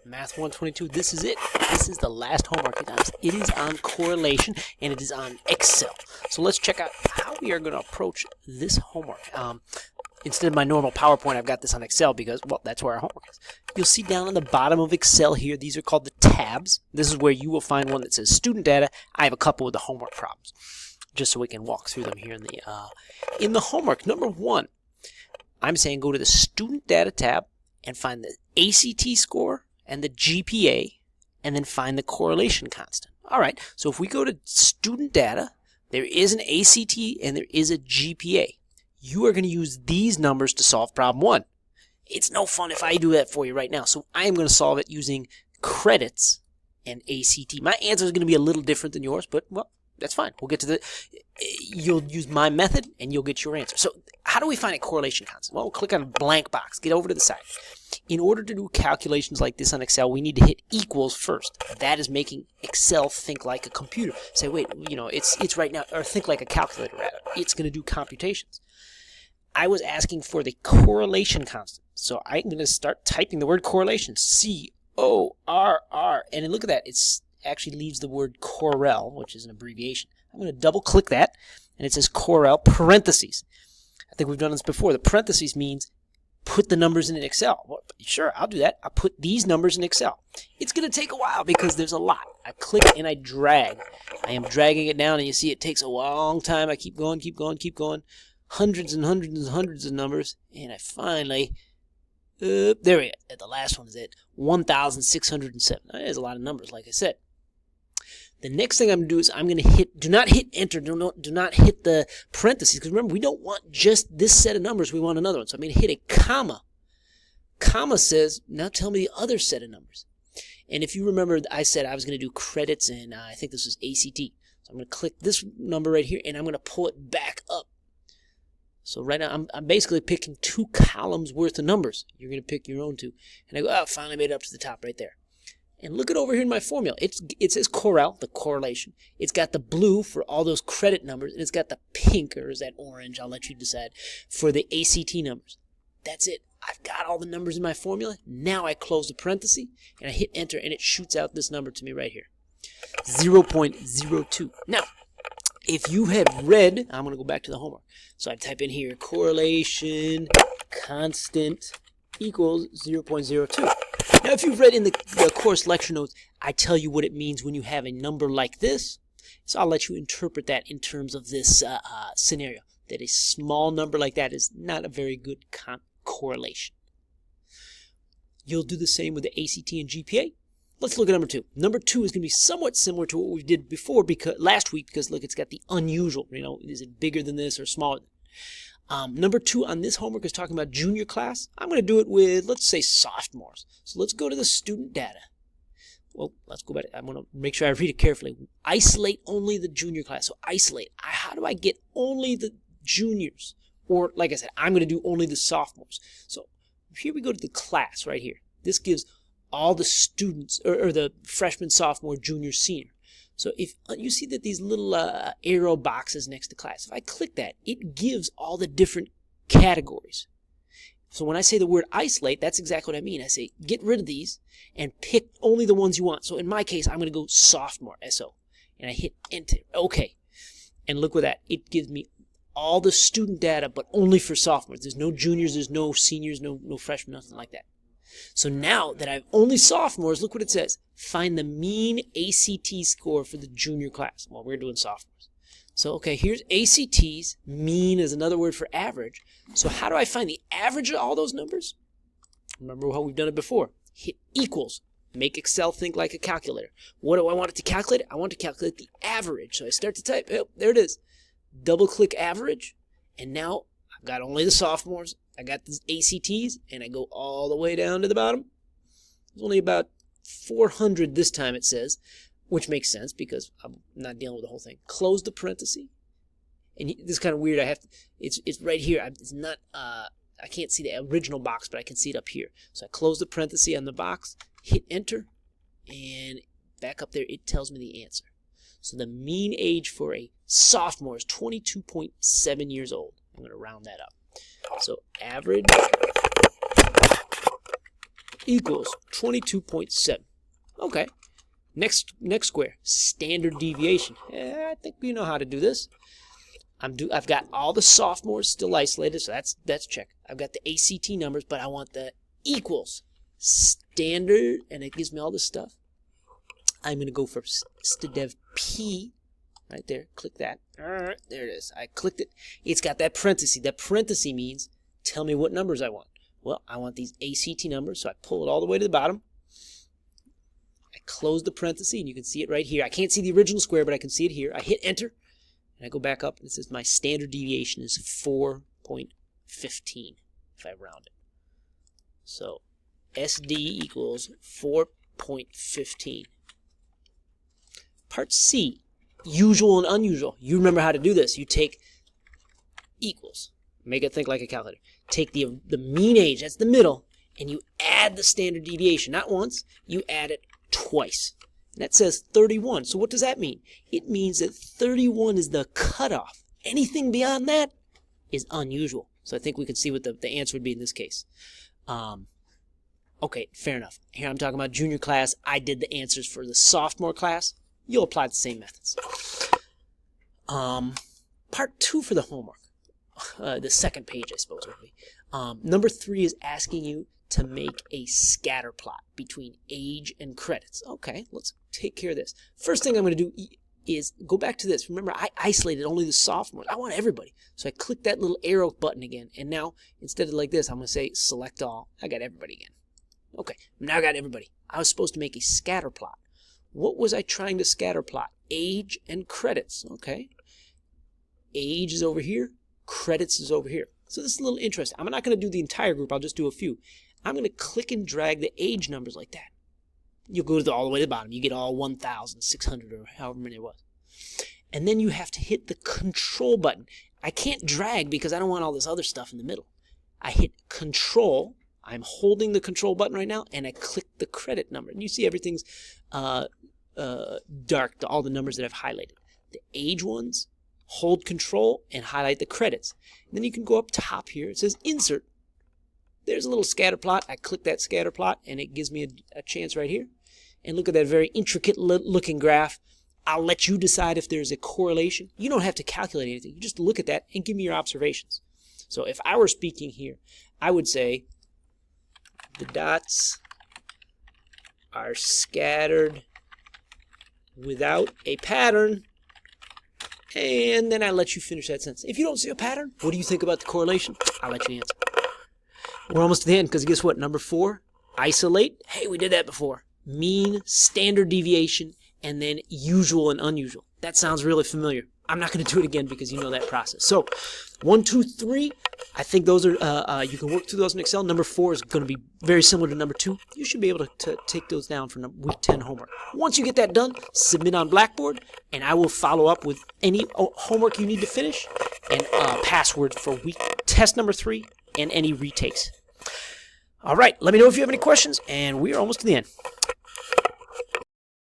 Math 122, this is it. This is the last homework. It is on correlation, and it is on Excel. So let's check out how we are going to approach this homework. Instead of my normal PowerPoint, I've got this on Excel because, well, that's where our homework is. You'll see down on the bottom of Excel here, these are called the tabs. This is where you will find one that says student data. I have a couple with the homework problems, just so we can walk through them here in the homework. Number one, I'm saying go to the student data tab and find the ACT score and the GPA, and then find the correlation constant. All right, so if we go to student data, there is an ACT and there is a GPA. You are going to use these numbers to solve problem one. It's no fun if I do that for you right now, so I am going to solve it using credits and ACT. My answer is going to be a little different than yours, but, well, that's fine. We'll get to the... You'll use my method, and you'll get your answer. So how do we find a correlation constant? Well, we'll click on a blank box. Get over to the side. In order to do calculations like this on Excel, we need to hit equals first. That is making Excel think like a computer. Say, wait, you know, it's right now, or think like a calculator, rather. It's going to do computations. I was asking for the correlation constant. So I'm going to start typing the word correlation. C-O-R-R. And then look at that. It's actually leaves the word Corel, which is an abbreviation. I'm going to double click that, and it says Corel parentheses. I think we've done this before. The parentheses means put the numbers in Excel. Well, sure, I'll do that. I'll put these numbers in Excel. It's going to take a while because there's a lot. I click and I drag. I am dragging it down, and you see it takes a long time. I keep going, keep going, keep going. Hundreds and hundreds and hundreds of numbers, and I finally, there we go. The last one is at 1,607. There's a lot of numbers, like I said. The next thing I'm going to do is I'm going to hit, do not hit enter, do not hit the parentheses, because remember, we don't want just this set of numbers, we want another one. So I'm going to hit a comma. Comma says, now tell me the other set of numbers. And if you remember, I said I was going to do credits, and I think this was ACT. So I'm going to click this number right here, and I'm going to pull it back up. So right now, I'm basically picking 2 columns worth of numbers. You're going to pick your own 2. And I go, oh, finally made it up to the top right there. And look at over here in my formula. It says Corel, the correlation. It's got the blue for all those credit numbers, and it's got the pink, or is that orange? I'll let you decide, for the ACT numbers. That's it. I've got all the numbers in my formula. Now I close the parenthesis, and I hit enter, and it shoots out this number to me right here. 0.02. Now, if you have read, I'm going to go back to the homework. So I type in here, correlation constant equals 0.02. Now, if you've read in the course lecture notes, I tell you what it means when you have a number like this. So I'll let you interpret that in terms of this scenario, that a small number like that is not a very good correlation. You'll do the same with the ACT and GPA. Let's look at number 2. Number 2 is going to be somewhat similar to what we did before, last week, because look, it's got the unusual. You know, is it bigger than this or smaller? Number 2 on this homework is talking about junior class. I'm going to do it with, let's say, sophomores. So let's go to the student data. Well, let's go back. I'm going to make sure I read it carefully. Isolate only the junior class. So isolate. How do I get only the juniors? Or, like I said, I'm going to do only the sophomores. So here we go to the class right here. This gives all the students, or the freshman, sophomore, junior, senior. So if you see that these little arrow boxes next to class, if I click that, it gives all the different categories. So when I say the word isolate, that's exactly what I mean. I say get rid of these and pick only the ones you want. So in my case, I'm going to go sophomore, SO, and I hit enter. Okay. And look at that. It gives me all the student data, but only for sophomores. There's no juniors, there's no seniors, no freshmen, nothing like that. So now that I've only sophomores, look what it says. Find the mean ACT score for the junior class. Well, we're doing sophomores. So, okay, here's ACTs. Mean is another word for average. So how do I find the average of all those numbers? Remember how we've done it before. Hit equals. Make Excel think like a calculator. What do I want it to calculate? I want to calculate the average. So I start to type. Oh, there it is. Double click average. And now I've got only the sophomores. I got the ACTs, and I go all the way down to the bottom. There's only about 400 this time, it says, which makes sense because I'm not dealing with the whole thing. Close the parenthesis. And this is kind of weird. I have to, it's right here. It's not, I can't see the original box, but I can see it up here. So I close the parenthesis on the box, hit enter, and back up there, it tells me the answer. So the mean age for a sophomore is 22.7 years old. I'm going to round that up. So average equals 22.7. Okay. Next square, standard deviation. I think we know how to do this. I've got all the sophomores still isolated, so that's check. I've got the ACT numbers, but I want the equals standard, and it gives me all this stuff. I'm going to go for stdev p right there. Click that. All right, there it is. I clicked it. It's got that parenthesis. That parenthesis means tell me what numbers I want. Well, I want these ACT numbers, so I pull it all the way to the bottom. I close the parenthesis, and you can see it right here. I can't see the original square, but I can see it here. I hit enter, and I go back up, and it says my standard deviation is 4.15 if I round it. So SD equals 4.15. Part C, usual and unusual. You remember how to do this. You take equals, make it think like a calculator. Take the mean age, that's the middle, and you add the standard deviation. Not once, you add it twice. And that says 31. So what does that mean? It means that 31 is the cutoff. Anything beyond that is unusual. So I think we can see what the answer would be in this case. Okay, fair enough. Here I'm talking about junior class. I did the answers for the sophomore class. You'll apply the same methods. Part 2 for the homework. The second page, I suppose, would be. Number 3 is asking you to make a scatter plot between age and credits. Okay, let's take care of this. First thing I'm going to do is go back to this. Remember, I isolated only the sophomores. I want everybody. So I click that little arrow button again. And now, instead of like this, I'm going to say select all. I got everybody again. Okay, now I got everybody. I was supposed to make a scatter plot. What was I trying to scatter plot? Age and credits. Okay. Age is over here. Credits is over here. So this is a little interesting. I'm not going to do the entire group. I'll just do a few. I'm going to click and drag the age numbers like that. You'll go all the way to the bottom. You get all 1,600 or however many it was. And then you have to hit the control button. I can't drag because I don't want all this other stuff in the middle. I hit control. I'm holding the control button right now, and I click the credit number. And you see everything's dark, all the numbers that I've highlighted. The age ones, hold control and highlight the credits. And then you can go up top here. It says insert. There's a little scatter plot. I click that scatter plot, and it gives me a chance right here. And look at that very intricate looking graph. I'll let you decide if there's a correlation. You don't have to calculate anything. You just look at that and give me your observations. So if I were speaking here, I would say the dots are scattered without a pattern. And then I let you finish that sentence. If you don't see a pattern, what do you think about the correlation? I'll let you answer. We're almost to the end because guess what? Number 4, isolate. Hey, we did that before. Mean, standard deviation, and then usual and unusual. That sounds really familiar. I'm not going to do it again because you know that process. So 1, 2, 3, I think those are, you can work through those in Excel. Number 4 is going to be very similar to number 2. You should be able to take those down for week 10 homework. Once you get that done, submit on Blackboard, and I will follow up with any homework you need to finish and passwords for test number 3 and any retakes. All right, let me know if you have any questions, and we are almost to the end.